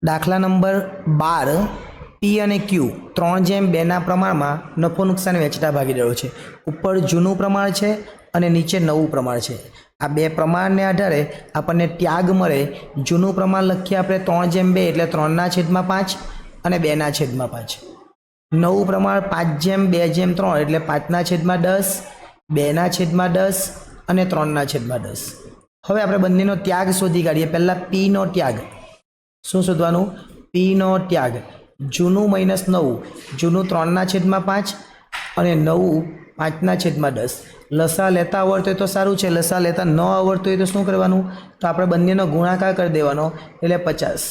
દાખલા નંબર 12 પી અને ક્યુ 3:2 પ્રમાણમાં નફો નુકસાન વહેંચતા ભાગીદારો છે. ઉપર જૂનું પ્રમાણ છે અને નીચે નવું પ્રમાણ છે. આ બે પ્રમાણને આધારે આપણને ત્યાગ મળે. જૂનું પ્રમાણ લખીએ આપણે 3:2 એટલે 3/5 અને 2/5. નવું પ્રમાણ 5:2:3 એટલે 5/10, 2/10 અને 3/10. હવે આપણે બંનેનો ત્યાગ શોધી કાઢીએ. પહેલાં પી નો ત્યાગ. શું શોધવાનું? પી નો ત્યાગ. જૂનું માઇનસ નવું. જૂનું 3/5 અને નવું 5/10. લસા લેતા આવડતો હોય તો સારું છે, લસા લેતા ન આવડતું હોય તો શું કરવાનું? તો આપણે બંનેનો ગુણાકાર કરી દેવાનો એટલે 50.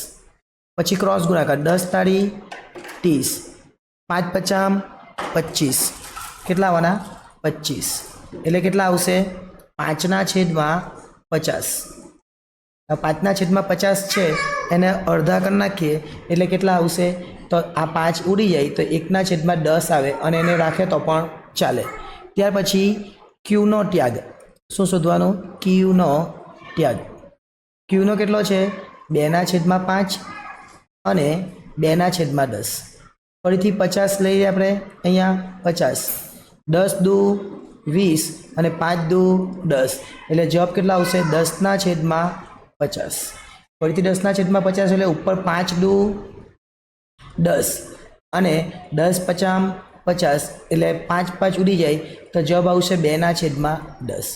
પછી ક્રોસ ગુણાકાર 10 તાળી 30, 5 પચામ 25. કેટલા આવવાના? 25. એટલે કેટલા આવશે? 5/50. 5/50 છે એને અડધા કરી નાખીએ એટલે કેટલા આવશે? તો આ 5 ઉડી જાય તો 1/10 આવે અને એને રાખે તો પણ ચાલે. ત્યાર પછી ક્યુનો ત્યાગ. શું શોધવાનું? ક્યુનો ત્યાગ. ક્યુનો કેટલો છે? 2/5 અને 2/10. ફરીથી 50 લઈએ આપણે અહીંયા. 50 10 દુ 20 અને 5 દુ 10 એટલે જવાબ કેટલા આવશે? 10/50. ફરીથી 10/50 એટલે ઉપર 5 દુ 10 અને 10 પચામ 50 એટલે 5 ઉડી જાય તો જવાબ આવશે 2/10.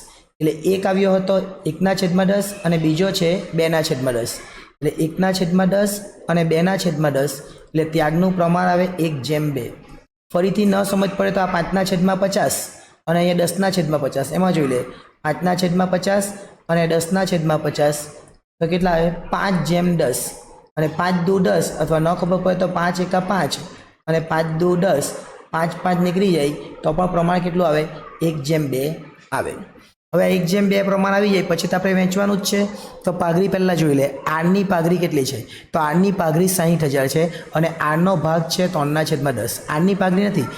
એટલે એક આવ્યો હતો 1/10 અને બીજો છે 2/10. એટલે 1/10 અને 2/10 એટલે ત્યાગનું પ્રમાણ આવે 1:2. ફરીથી ન સમજ પડે તો આ 5/50 અને અહીંયા 10/50 એમાં જોઈ લે. 5/50 અને 10/50 તો કેટલા આવે? 5:10 અને 5 દુ 10 અથવા ન ખબર પડે તો 5 એકા 5 અને 5 દુ 10, 5 નીકળી જાય તો પણ પ્રમાણ કેટલું આવે? 1:2 આવે. હવે 1:2 પ્રમાણ આવી જાય પછી તો આપણે વેચવાનું જ છે. તો પાઘડી પહેલાં જોઈ લે. આરની પાઘડી કેટલી છે? તો આરની પાઘડી 60,000 છે અને આરનો ભાગ છે 3/10. આરની પાઘડી નથી,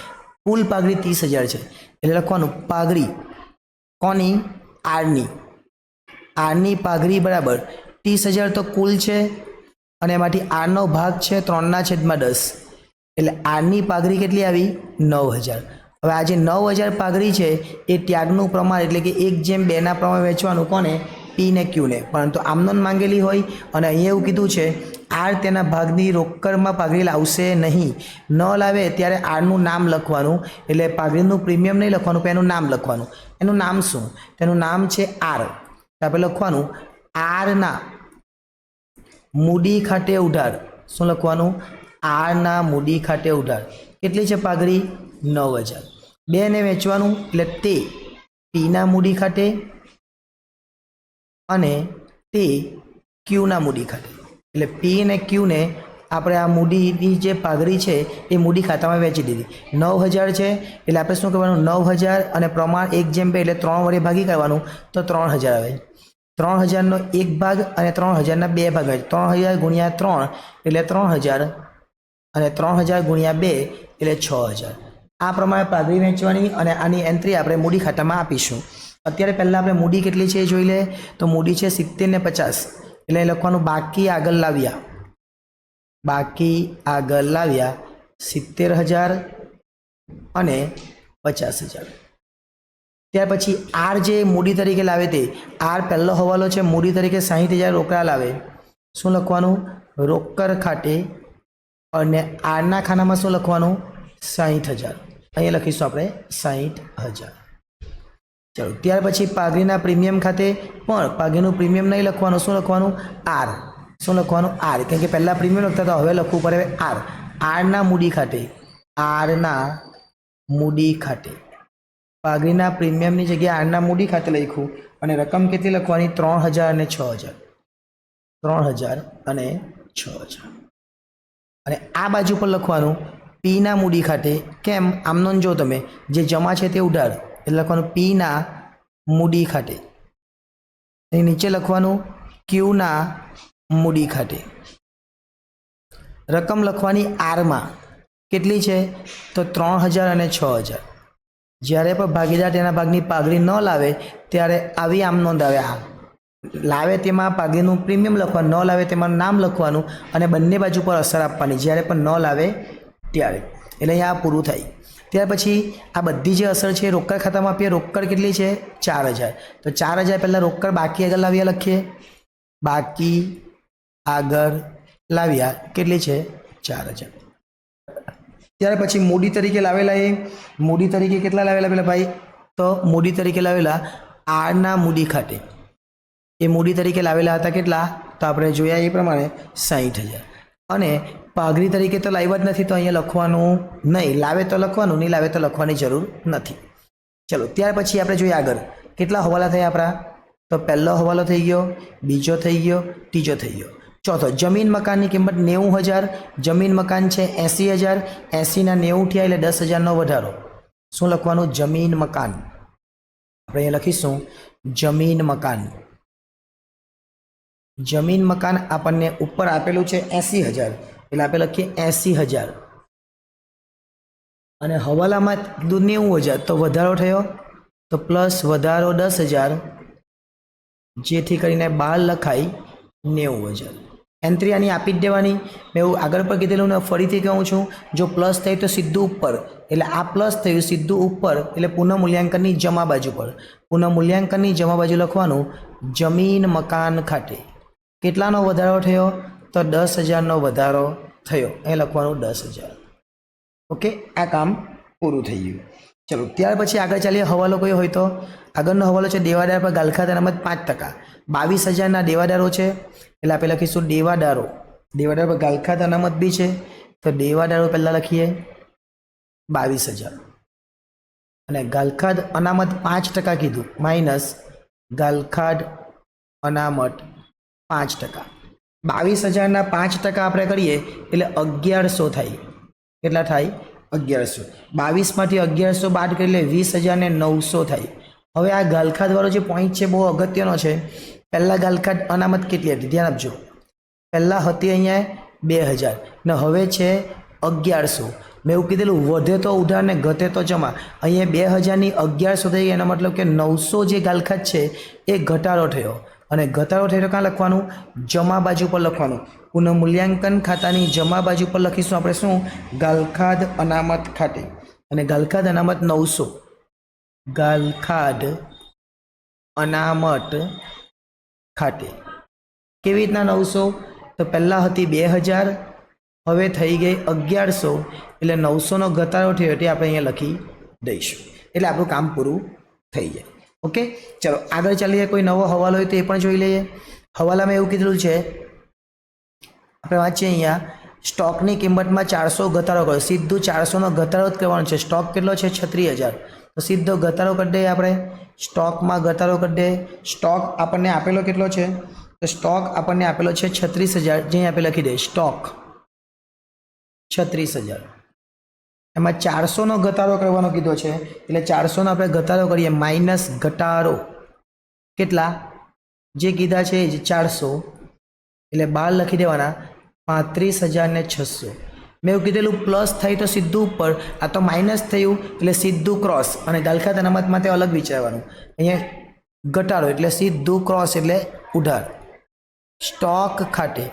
કુલ પાઘડી 30,000 છે. એટલે લખવાનું પાઘડી કોની? આરની. આરની પાઘડી બરાબર 30,000 તો કુલ છે અને એમાંથી આરનો ભાગ છે 3/10. એટલે આરની પાઘડી કેટલી આવી? 9,000. હવે આ જે 9,000 પાઘડી છે એ ત્યાગનું પ્રમાણ એટલે કે 1:2 પ્રમાણે વેચવાનું કોને? પી ને ક્યુને. પરંતુ આમનો માંગેલી હોય અને અહીંયા એવું કીધું છે આર તેના ભાગની રોકડમાં પાઘડી લાવશે નહીં. ન લાવે ત્યારે આરનું નામ લખવાનું. એટલે પાઘડીનું પ્રીમિયમ નહીં લખવાનું પણ એનું નામ લખવાનું. એનું નામ શું? તેનું નામ છે આર. તો આપણે લખવાનું આરના મૂડી ખાતે ઉધાર. શું લખવાનું? આરના મૂડી ખાતે ઉધાર. કેટલી છે પાઘડી? 9,000. 2 ને વેચવાનું એટલે તે પીના મૂડી ખાતે અને તે ક્યુના મૂડી ખાતે. એટલે પી અને ક્યુને આપણે આ મૂડીની જે પાઘડી છે એ મૂડી ખાતામાં વેચી દીધી. 9,000 છે એટલે આપણે શું કરવાનું? 9,000 અને પ્રમાણ 1:2 એટલે 3 વડે ભાગી કરવાનું તો 3,000 આવે. 3,000નો 1 ભાગ અને 3,000ના 2 ભાગ આવે. 3,000 ગુણ્યા 3 એટલે 3,000 અને 3,000 ગુણ્યા 2 એટલે 6,000. આ પ્રમાણે પાઘડી વેચવાની અને આની એન્ટ્રી આપણે મૂડી ખાતામાં આપીશું. અત્યારે પહેલાં આપણે મૂડી કેટલી છે એ જોઈ લે. તો મૂડી છે 70 ને 50. એટલે લખવાનું બાકી આગળ લાવ્યા. બાકી આગળ લાવ્યા 70,000 અને 50,000. ત્યાર પછી આર જે મૂડી તરીકે લાવે તે આર પહેલો હવાલો છે મૂડી તરીકે 60,000 રોકડા લાવે. શું લખવાનું? રોકડ ખાતે. અને આરના ખાનામાં શું લખવાનું? 60,000. અહીંયા લખીશું આપણે 60,000. ચલો ત્યાર પછી પાઘડીના પ્રીમિયમ ખાતે પણ પાઘડીનું પ્રીમિયમ નહીં લખવાનું. શું લખવાનું? આર. શું લખવાનું? આર. કેમ કે પહેલાં પ્રીમિયમ લખતા તો હવે લખવું પડે આર. આરના મૂડી ખાતે. આરના મૂડી ખાતે. પાઘડીના પ્રીમિયમની જગ્યાએ આરના મૂડી ખાતે લખ્યું અને રકમ કેટલી લખવાની? 3,000 અને 6,000. 3,000 અને 6,000. અને આ બાજુ પર લખવાનું પીના મૂડી ખાતે. કેમ? આમનો જો તમે જે જમા છે તે ઉધાર એટલે લખવાનું પીના મૂડી ખાતે. એની નીચે લખવાનું ક્યુના મૂડી ખાતે. રકમ લખવાની આરમાં. કેટલી છે? તો 3,000 અને 6,000. જ્યારે પણ ભાગીદાર તેના ભાગની પાઘડી ન લાવે ત્યારે આવી આમ નોંધ આવે. આ લાવે તેમાં પાઘડીનું પ્રીમિયમ લખવાનું, ન લાવે તેમાં નામ લખવાનું અને બંને બાજુ પર અસર આપવાની જ્યારે પણ ન લાવે ત્યારે. એટલે અહીંયા આ પૂરું થાય. ત્યાર પછી આ બધી જે અસર છે એ રોકડ ખાતામાં આપીએ. રોકડ કેટલી છે? 4000. તો 4000 પહેલાં રોકડ બાકી આગળ લાવ્યા લખીએ. બાકી આગળ લાવ્યા કેટલી છે? 4000. ત્યાર પછી મૂડી તરીકે લાવેલા એ મૂડી તરીકે કેટલા લાવેલા પેલા ભાઈ? તો મૂડી તરીકે લાવેલા આરના મૂડી ખાતે એ મૂડી તરીકે લાવેલા હતા કેટલા? તો આપણે જોયા એ પ્રમાણે 60000. અને પાઘડી તરીકે તો લાવ્યા જ નથી તો અહીંયા લખવાનું નહીં. લાવે તો લખવાનું, નહીં લાવે તો લખવાની જરૂર નથી. ચલો ત્યાર પછી આપણે જોઈએ આગળ કેટલા હવાલા થયા આપણા? તો પહેલો હવાલો થઈ ગયો, બીજો થઈ ગયો, ત્રીજો થઈ ગયો, ચોથો. જમીન મકાનની કિંમત 90000. જમીન મકાન છે 80000. 80ના 90 થયા એટલે 10000નો વધારો. શું લખવાનું? જમીન મકાન. આપણે અહીંયા લખીશું જમીન મકાન. જમીન મકાન આપણને ઉપર આપેલું છે 80000 એટલે આપણે લખીએ 80000. અને હવાલામાં કીધું 90000 તો વધારો થયો તો પ્લસ વધારો 10000 જેથી કરીને 12 લખાય 90000. એન્ટ્રી આની આપી જ દેવાની. મેં એવું આગળ પર કીધેલું ને ફરીથી કહું છું, જો પ્લસ થાય તો સીધું ઉપર, એટલે આ પ્લસ થયું સીધું ઉપર એટલે પુનઃ મૂલ્યાંકનની જમા બાજુ પર. પુનઃ મૂલ્યાંકનની જમા બાજુ લખવાનું જમીન મકાન ખાતે. કેટલાનો વધારો થયો? તો 10000નો વધારો થયો. એ લખવાનું 10000. ઓકે, આ કામ પૂરું થઈ ગયું. ચલો ત્યાર પછી આગળ ચાલીએ. હવાલો કયો હોય તો આગળનો હવાલો છે દેવાદાર પર ગાલખાત અનામત 5%. 22000ના દેવાદારો છે એટલે આપણે લખીશું દેવાદારો. દેવાદાર પર ગાલખાત અનામત બી છે તો દેવાદારો પહેલાં લખીએ 22000. અને ગાલખાત અનામત 5% કીધું માઇનસ ગાલખાત અનામત 5%. 22000ના 5% આપણે કરીએ એટલે 1100 થાય. કેટલા થાય? 1100. 22માંથી 1100 બાદ કરીએ એટલે 20900 થાય. હવે આ ગાલખાતવાળો જે પોઈન્ટ છે બહુ અગત્યનો છે. પહેલાં ગાલખાત અનામત કેટલી હતી? ધ્યાન આપજો. પહેલાં હતી અહીંયા 2000 ને હવે છે 1100. મેં એવું કીધેલું વધે તો ઉધાર ને ઘટે તો જમા. અહીંયા 2000ની 1100 થઈ ગઈ. એનો મતલબ કે 900 જે ગાલખાત છે એ ઘટાડો થયો. અને ઘટાડો થયો ક્યાં લખવાનું? જમા બાજુ પર લખવાનું. પુનઃ મૂલ્યાંકન ખાતાની જમા બાજુ પર લખીશું આપણે શું? ગાલખાત અનામત ખાતે. અને ગાલખાત અનામત 900. ગાલખાત અનામત ખાતે કેવી રીતના 900? તો પહેલાં હતી 2000 હવે થઈ ગઈ 1100 એટલે 900નો ઘટાડો થયો એટલે આપણે અહીંયા લખી દઈશું. એટલે આપણું કામ પૂરું થઈ જાય. ઓકે, ચલો આગળ ચાલીએ. કોઈ નવો હવાલો હોય તો એ પણ જોઈ લઈએ. હવાલામાં એવું કીધેલું છે, આપણે વાંચીએ અહીંયા સ્ટોકની કિંમતમાં 400 ઘટાડો કર્યો. સીધું 400નો ઘટાડો જ કરવાનો છે. સ્ટોક કેટલો છે? 36000. તો સીધો ઘટાડો કરી દઈએ આપણે. સ્ટોકમાં ઘટાડો કરી દઈએ. સ્ટોક આપણને આપેલો કેટલો છે? તો સ્ટોક આપણને આપેલો છે 36000. જે આપણે લખી દઈએ સ્ટોક 36000. એમાં 400નો ઘટાડો કરવાનો કીધો છે એટલે 400નો આપણે ઘટાડો કરીએ. માઇનસ ઘટાડો કેટલા? જે કીધા છે એ 400 એટલે 12 લખી દેવાના 35600. મેં એવું કીધેલું પ્લસ થાય તો સીધું ઉપર, આ તો માઇનસ થયું એટલે સીધું ક્રોસ. અને ગાલખાત અનામત માટે અલગ વિચારવાનું. અહીંયા ઘટાડો એટલે સીધું ક્રોસ એટલે ઉધાર. સ્ટોક ખાતે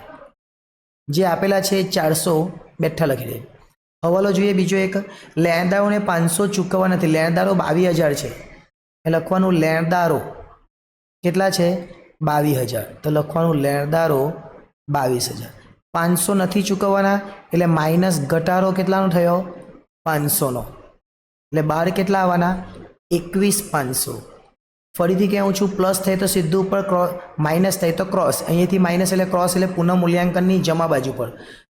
જે આપેલા છે 400 બેઠા લખી દે. હવાલો જોઈએ બીજો એક. લેણદારોને 500 ચૂકવવા નથી. લેણદારો 22000 છે એ લખવાનું લેણદારો કેટલા છે? 22000. તો લખવાનું લેણદારો 22000. 500 નથી ચૂકવવાના એટલે માઇનસ ઘટાડો કેટલાનો થયો? 500નો. એટલે 12 કેટલા આવવાના? 21500. ફરીથી કહું છું, પ્લસ થાય તો સીધું ઉપર, માઇનસ થાય તો ક્રોસ. અહીંયાથી માઇનસ એટલે ક્રોસ એટલે પુનઃ મૂલ્યાંકનની જમા બાજુ પર.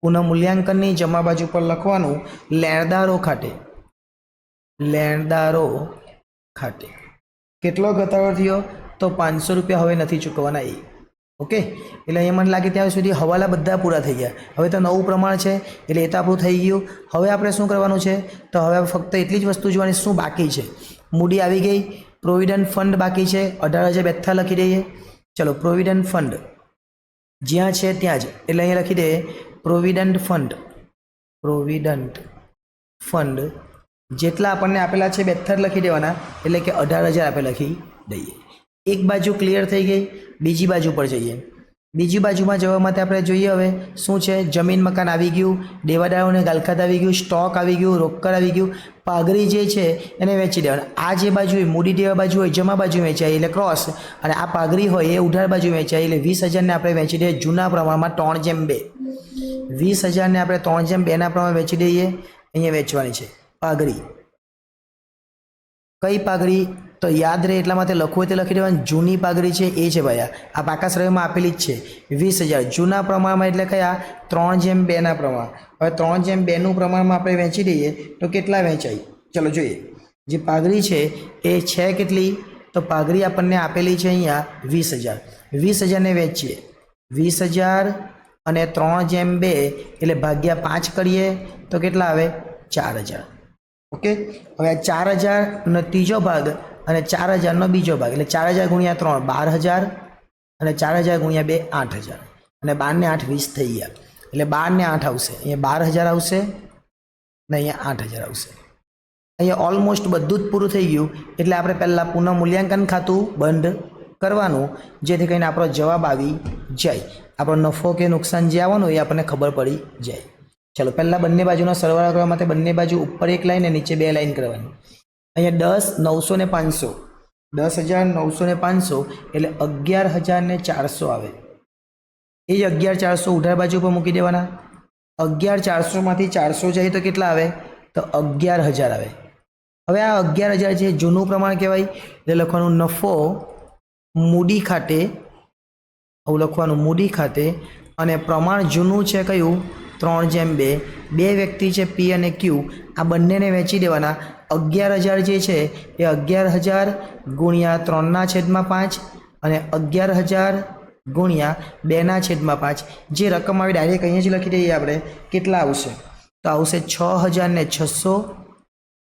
પુનઃ મૂલ્યાંકનની જમા બાજુ પર લખવાનું લેણદારો ખાતે. લેણદારો ખાતે કેટલો ઘટાડો થયો? તો 500 રૂપિયા હવે નથી ચૂકવવાના એ. ઓકે, એટલે અહીંયા મને લાગે ત્યાં સુધી હવાલા બધા પૂરા થઈ ગયા. હવે તો નવું પ્રમાણ છે એટલે એ તો આપણું થઈ ગયું. હવે આપણે શું કરવાનું છે? તો હવે ફક્ત એટલી જ વસ્તુ જોવાની શું બાકી છે. મૂડી આવી ગઈ. પ્રોવિડન્ટ ફંડ બાકી છે 18000 લખી દઈએ. ચલો પ્રોવિડન્ટ ફંડ જ્યાં છે ત્યાં જ એટલે અહીંયા લખી દઈએ પ્રોવિડન્ટ ફંડ. પ્રોવિડન્ટ ફંડ જેટલા આપણને આપેલા છે 72 લખી દેવાના એટલે કે 18000 આપણે લખી દઈએ. એક બાજુ ક્લિયર થઈ ગઈ, બીજી બાજુ પર જઈએ। બીજી બાજુમાં જવા માટે આપણે જોઈએ હવે શું છે, જમીન મકાન આવી ગયું, દેવાદારોને ગાલખાત આવી ગયું, સ્ટોક આવી ગયું, રોકડ આવી ગયું, પાઘડી જે છે એને વેચી દેવાનું। આ જે બાજુ હોય મૂડી દેવા બાજુ હોય જમા બાજુ વેચાય એટલે ક્રોસ, અને આ પાઘડી હોય એ ઉધાર બાજુ વેચાય એટલે 20,000ને આપણે વેચી દઈએ જૂના પ્રમાણમાં 3:2। 20,000ને આપણે 3:2ના પ્રમાણે વેચી દઈએ। અહીંયા વેચવાની છે પાઘડી। કઈ પાઘડી તો યાદ રહે એટલા માટે લખવું હોય તે લખી દેવાનું, જૂની પાઘડી છે એ છે ભાઈ, આ પાકા શ્રેયમાં આપેલી જ છે 20,000 જૂના પ્રમાણમાં એટલે કયા 3:2ના પ્રમાણ। હવે 3:2નું પ્રમાણમાં આપણે વેચી દઈએ તો કેટલા વેચાય, ચલો જોઈએ। જે પાઘડી છે એ છે કેટલી, તો પાઘડી આપણને આપેલી છે અહીંયા 20,000। 20,000ને વેચીએ, 20,000 અને 3:2 એટલે ભાગ્યા 5 કરીએ તો કેટલા આવે 4,000। ઓકે, હવે આ 4,000નો ત્રીજો ભાગ અને 4,000નો બીજો ભાગ એટલે 4,000 ગુણ્યા 3 12,000 અને 4,000 ગુણ્યા 2 8,000 અને 12 ને 8 20 થઈ ગયા એટલે 12 ને 8 આવશે, અહીંયા 12,000 આવશે ને અહીંયા 8,000 આવશે। અહીંયા ઓલમોસ્ટ બધું જ પૂરું થઈ ગયું એટલે આપણે પહેલાં પુનઃ મૂલ્યાંકન ખાતું બંધ કરવાનું, જેથી કરીને આપણો જવાબ આવી જાય, આપણો નફો કે નુકસાન જે આવવાનું એ આપણને ખબર પડી જાય। ચલો પહેલાં બંને બાજુનો સરવાળો કરવા માટે બંને બાજુ ઉપર એક લાઈન અને નીચે 2 લાઈન કરવાની। અહીંયા 10 900 ને 500, 10,000 900 ને 500 એટલે 11,400 આવે। એ જ 11,400 ઉધાર બાજુ પર મૂકી દેવાના। 11,400માંથી 400 જાય તો કેટલા આવે, તો 11,000 આવે। હવે આ 11,000 છે જૂનું પ્રમાણ કહેવાય એટલે લખવાનું નફો મૂડી ખાતે, આવું લખવાનું મૂડી ખાતે, અને પ્રમાણ જૂનું છે કયું 3:2। બે વ્યક્તિ છે પી અને ક્યુ, આ બંનેને વેચી દેવાના। 11,000 જે છે એ 11,000 ગુણ્યા 3/5 અને 11,000 ગુણ્યા 2/5, જે રકમ આવી ડાયરેક્ટ અહીંયા જ લખી દઈએ આપણે, કેટલા આવશે તો આવશે 6,600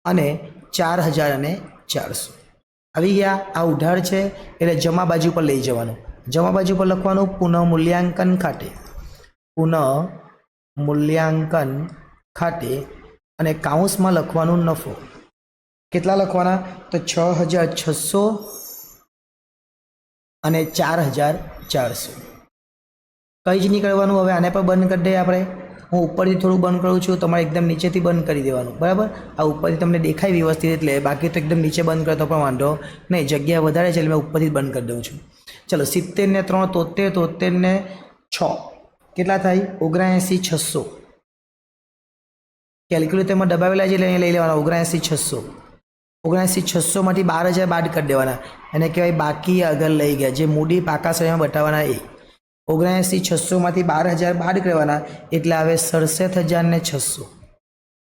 અને 4,400 આવી ગયા। આ ઉધાર છે એટલે જમા બાજુ પર લઈ જવાનું, જમા બાજુ પર લખવાનું પુનઃ મૂલ્યાંકન ખાતે, પુનઃ મૂલ્યાંકન ખાતે, અને કાઉન્સમાં લખવાનું નફો, કેટલા લખવાના તો 6,600 અને 4,400। કંઈ જ નહીં કરવાનું। હવે આને પણ બંધ કરી દઈએ આપણે, હું ઉપરથી થોડું બંધ કરું છું, તમારે એકદમ નીચેથી બંધ કરી દેવાનું, બરાબર। આ ઉપરથી તમને દેખાય વ્યવસ્થિત એટલે, બાકી તો એકદમ નીચે બંધ કરતો પણ વાંધો નહીં, જગ્યા વધારે છે એટલે મેં ઉપરથી બંધ કરી દઉં છું। ચલો 70 ને 3 73, 73 ને 6 કેટલા થાય 79,600। કેલ્ક્યુલેટરમાં દબાવેલા છે એટલે અહીંયા લઈ લેવાના 79,600। 79,600માંથી 12,000 બાદ કરી દેવાના, એને કહેવાય બાકી આગળ લઈ ગયા, જે મૂડી પાકા શ્રેણીમાં બતાવવાના એ। 79,600માંથી 12,000 બાદ કરવાના એટલે આવે 67,600।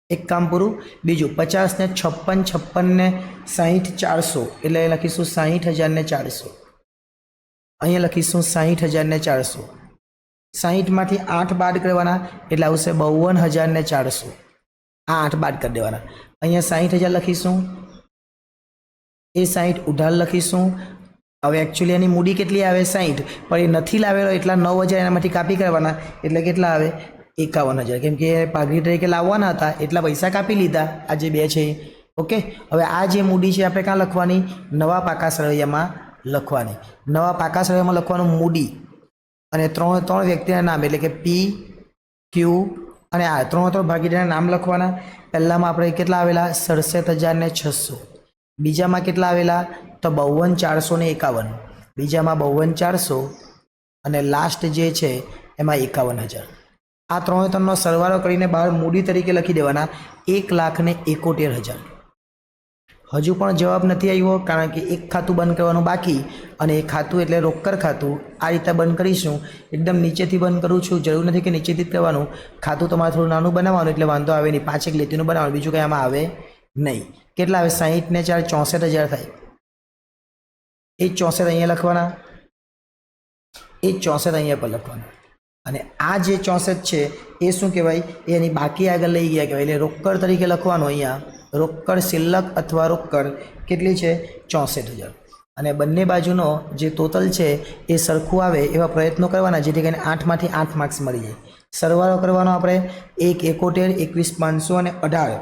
એક કામ પૂરું। બીજું 50 ને 56, 56 ને 60 400 એટલે લખીશું 60,400। અહીંયા લખીશું 60,400। 60માંથી 8 બાદ કરવાના એટલે આવશે 52,400। આ 8 બાદ કરી દેવાના, અહીંયા 60,000 લખીશું, એ 60 ઉધાર લખીશું। હવે એકચ્યુઅલી એની મૂડી કેટલી આવે 60, પણ એ નથી લાવેલો એટલા 9,000 એનામાંથી કાપી કરવાના એટલે કેટલા આવે 51,000, કેમ કે પાઘડી તરીકે લાવવાના હતા એટલા પૈસા કાપી લીધા આ જે બે છે। ઓકે, હવે આ જે મૂડી છે આપણે ક્યાં લખવાની, નવા પાકા સરવૈયામાં લખવાની। નવા પાકા સરવૈયામાં લખવાનું મૂડી, અને ત્રણ વ્યક્તિના નામ એટલે કે પી ક્યુ અને આ ત્રણ ભાગીદારના નામ લખવાના। પહેલામાં આપણે કેટલા આવેલા 67,600, બીજામાં કેટલા આવેલા તો 52,451, બીજામાં 52,400 અને લાસ્ટ જે છે એમાં 51,000। આ ત્રણનો સરવાળો કરીને બહાર મૂડી તરીકે લખી દેવાના 1,71,000। હજુ પણ જવાબ નથી આવ્યો કારણ કે એક ખાતું બંધ કરવાનું બાકી, અને એ ખાતું એટલે રોકડ ખાતું આ રીતે બંધ કરીશું। એકદમ નીચેથી બંધ કરું છું, જરૂર નથી કે નીચેથી જ કરવાનું, ખાતું તમારે થોડું નાનું બનાવવાનું એટલે વાંધો આવે નહીં, 5 લીટીનું બનાવવાનું, બીજું કંઈ આમાં આવે નહીં। કેટલા આવે 60 ને 4 64,000 થાય, એ 64 અહીંયા લખવાના, એ 64 અહીંયા પર લખવાના, અને આ જે 64 છે એ શું કહેવાય, એની બાકી આગળ લઈ ગયા કહેવાય, એટલે રોકડ તરીકે લખવાનું। અહીંયા રોકડ શિલ્લક અથવા રોકડ કેટલી છે 64,000, અને બંને બાજુનો જે ટોટલ છે એ સરખું આવે એવા પ્રયત્નો કરવાના જેથી કરીને 8માંથી 8 માર્ક્સ મળી જાય। સરવાળો કરવાનો આપણે 1 71 21 500 અને 18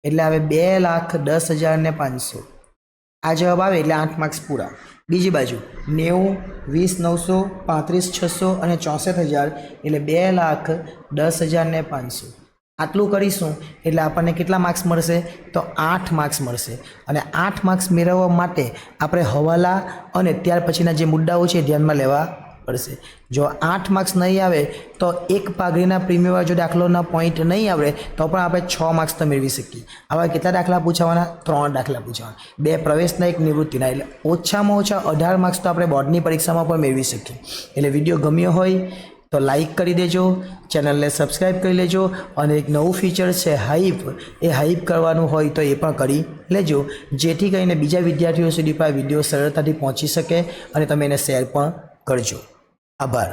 એટલે આવે 2,10,500। આ જવાબ આવે એટલે 8 માર્ક્સ પૂરા। બીજી બાજુ 90, 20, 900, 35, 600 અને 64,000 એટલે 2,10,500 આટલું કરીશું એટલે આપણને કેટલા માર્ક્સ મળશે તો 8 માર્ક્સ મળશે અને 8 માર્ક્સ મેળવવા માટે આપણે હવાલા અને ત્યાર પછીના જે મુદ્દાઓ છે ધ્યાનમાં લેવા પડશે. જો 8 માર્ક્સ નહીં આવે તો એક પાઘડીના પ્રીમિયમ જો દાખલોના પોઈન્ટ નહીં આવે તો પણ આપણે 6 માર્ક્સ તો મેળવી શકીએ. આવા કેટલા દાખલા પૂછાવાના? 3 દાખલા પૂછાવાના, 2 પ્રવેશના, 1 નિવૃત્તિના, એટલે ઓછામાં ઓછા 18 માર્ક્સ તો આપણે બોર્ડની પરીક્ષામાં પણ મેળવી શકીએ. એટલે વિડીયો ગમ્યો હોય તો લાઈક કરી દેજો, ચેનલને સબસ્ક્રાઈબ કરી લેજો અને એક નવું ફીચર છે હાઈપ, એ હાઈપ કરવાનું હોય તો એ પણ કરી લેજો, જેથી કરીને બીજા વિદ્યાર્થીઓ સુધી પણ આ વિડીયો સરળતાથી પહોંચી શકે અને તમે એને શેર પણ કરજો. આભાર.